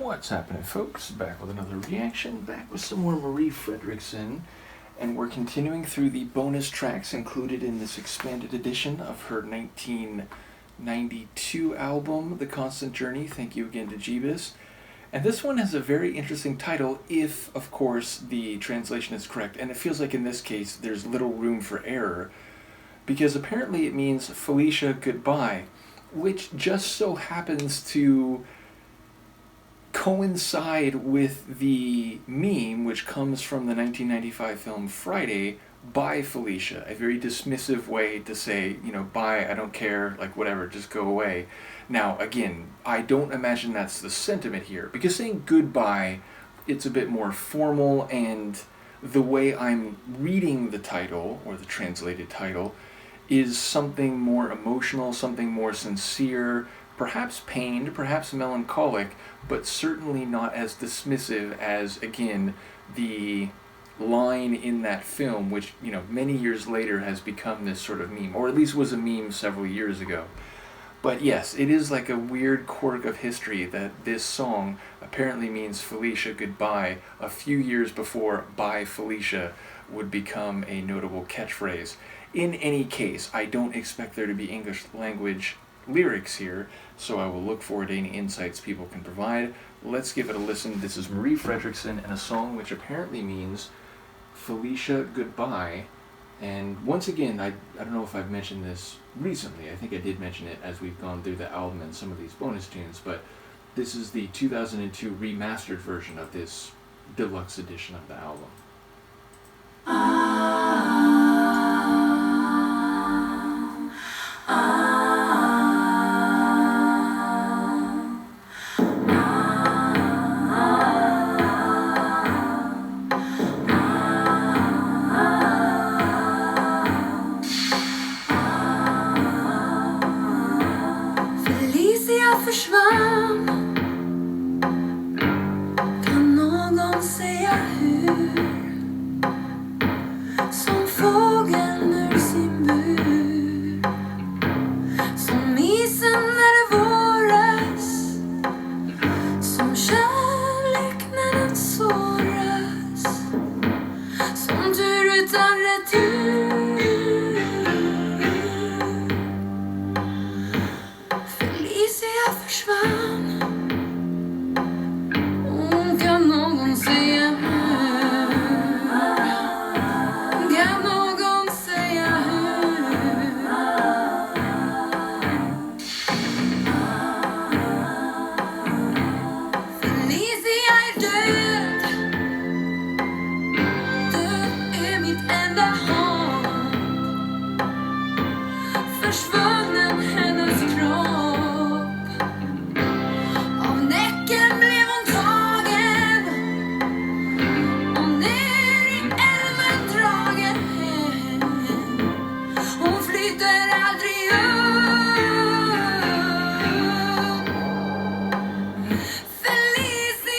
What's happening, folks? Back with another reaction, back with some more Marie Fredriksson, and we're continuing through the bonus tracks included in this expanded edition of her 1992 album, The Constant Journey. Thank you again to Jeebus. And this one has a very interesting title, if, of course, the translation is correct. And it feels like in this case there's little room for error, because apparently it means Felicia Goodbye, which just so happens to coincide with the meme which comes from the 1995 film Friday by Felicia, a very dismissive way to say, bye, I don't care, like whatever, just go away. Now, again, I don't imagine that's the sentiment here, because saying goodbye, it's a bit more formal, and the way I'm reading the title, or the translated title, is something more emotional, something more sincere, perhaps pained, perhaps melancholic, but certainly not as dismissive as, again, the line in that film, which, many years later has become this sort of meme, or at least was a meme several years ago. But yes, it is like a weird quirk of history that this song apparently means Felicia Goodbye a few years before Bye Felicia would become a notable catchphrase. In any case, I don't expect there to be English language lyrics here, so I will look forward to any insights people can provide. Let's give it a listen. This is Marie Fredriksson and a song which apparently means Felicia Goodbye. And once again, I don't know if I've mentioned this recently. I think I did mention it as we've gone through the album and some of these bonus tunes, but this is the 2002 remastered version of this deluxe edition of the album. Försvann. Kan någon säga hur? Som fågeln ur sin bur. Som isen när det våras. Som kärlek när den såras. Som tur utan retur. Felicia försvann. Kan någon säga hur? Kan någon säga hur? Felicia är död. Död är mitt enda hopp. Försvunnen hennes kropp. Felicia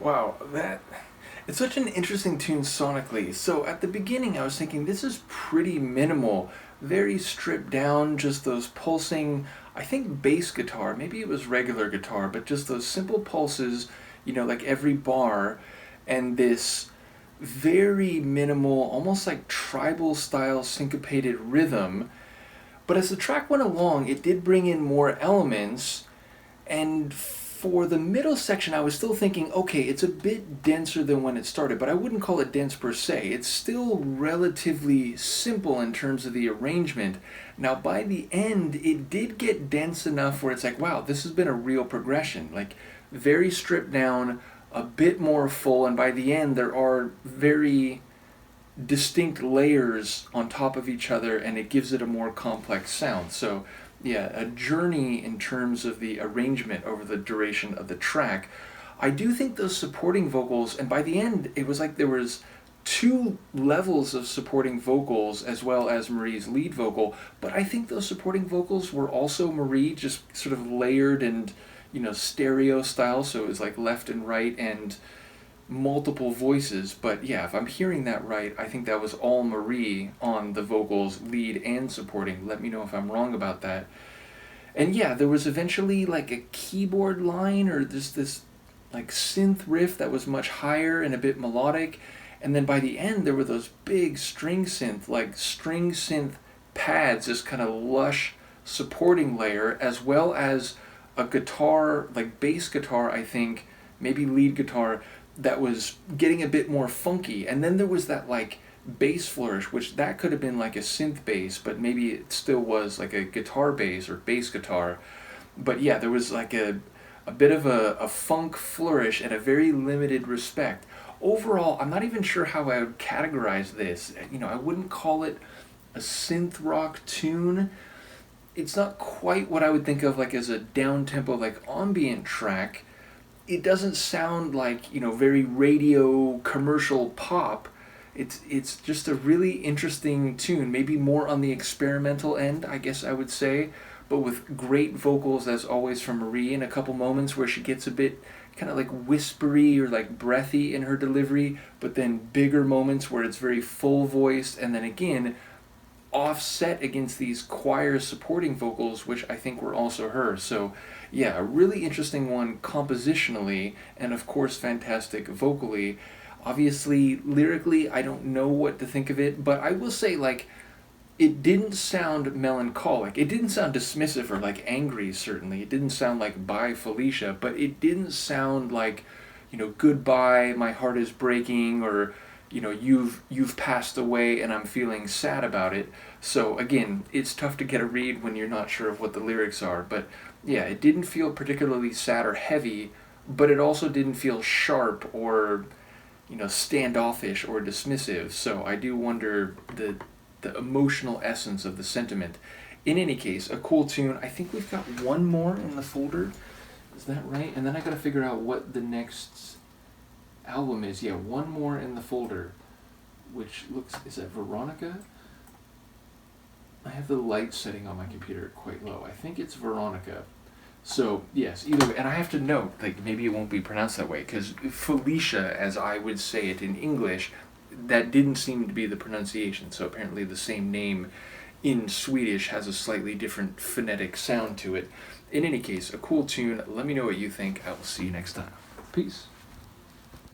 Wow, it's such an interesting tune sonically. So at the beginning, I was thinking this is pretty minimal, very stripped down, just those pulsing, I think bass guitar, maybe it was regular guitar, but just those simple pulses, like every bar, and this very minimal, almost like tribal style syncopated rhythm. But as the track went along, it did bring in more elements, and for the middle section, I was still thinking, okay, it's a bit denser than when it started, but I wouldn't call it dense per se. It's still relatively simple in terms of the arrangement. Now, by the end, it did get dense enough where it's like, wow, this has been a real progression. Like, very stripped down, a bit more full, and by the end, there are very distinct layers on top of each other, and it gives it a more complex sound. So yeah, a journey in terms of the arrangement over the duration of the track. I do think those supporting vocals, and by the end it was like there was two levels of supporting vocals as well as Marie's lead vocal, but I think those supporting vocals were also Marie, just sort of layered and stereo style, so it was like left and right and multiple voices. But yeah, if I'm hearing that right, I think that was all Marie on the vocals, lead and supporting. Let me know if I'm wrong about that. And yeah, there was eventually like a keyboard line or this like synth riff that was much higher and a bit melodic. And then by the end, there were those big string synth pads, this kind of lush supporting layer, as well as a guitar, like bass guitar, I think, maybe lead guitar, that was getting a bit more funky. And then there was that like bass flourish, which that could have been like a synth bass, but maybe it still was like a guitar bass or bass guitar. But yeah, there was like a bit of a funk flourish at a very limited respect. Overall, I'm not even sure how I would categorize this. I wouldn't call it a synth rock tune. It's not quite what I would think of like as a down-tempo, like ambient track. It doesn't sound like, very radio commercial pop. It's just a really interesting tune, maybe more on the experimental end, I guess I would say, but with great vocals as always from Marie, and a couple moments where she gets a bit kind of like whispery or like breathy in her delivery, but then bigger moments where it's very full voiced, and then again offset against these choir supporting vocals, which I think were also her. So yeah, a really interesting one compositionally, and of course fantastic vocally. Obviously, lyrically, I don't know what to think of it, but I will say, like, it didn't sound melancholic. It didn't sound dismissive or like angry, certainly. It didn't sound like "Bye Felicia," but it didn't sound like, "Goodbye, my heart is breaking," or you've passed away and I'm feeling sad about it. So again, it's tough to get a read when you're not sure of what the lyrics are, but yeah, it didn't feel particularly sad or heavy, but it also didn't feel sharp or standoffish or dismissive. So I do wonder the emotional essence of the sentiment. In any case, a cool tune. I think we've got one more in the folder. Is that right? And then I gotta figure out what the next album is. Yeah, one more in the folder, which looks, is that Veronica? I have the light setting on my computer quite low. I think it's Veronica. So yes, either way, and I have to note, like, maybe it won't be pronounced that way, because Felicia, as I would say it in English, that didn't seem to be the pronunciation. So apparently the same name in Swedish has a slightly different phonetic sound to it. In any case, a cool tune. Let me know what you think. I will see you next time. Peace.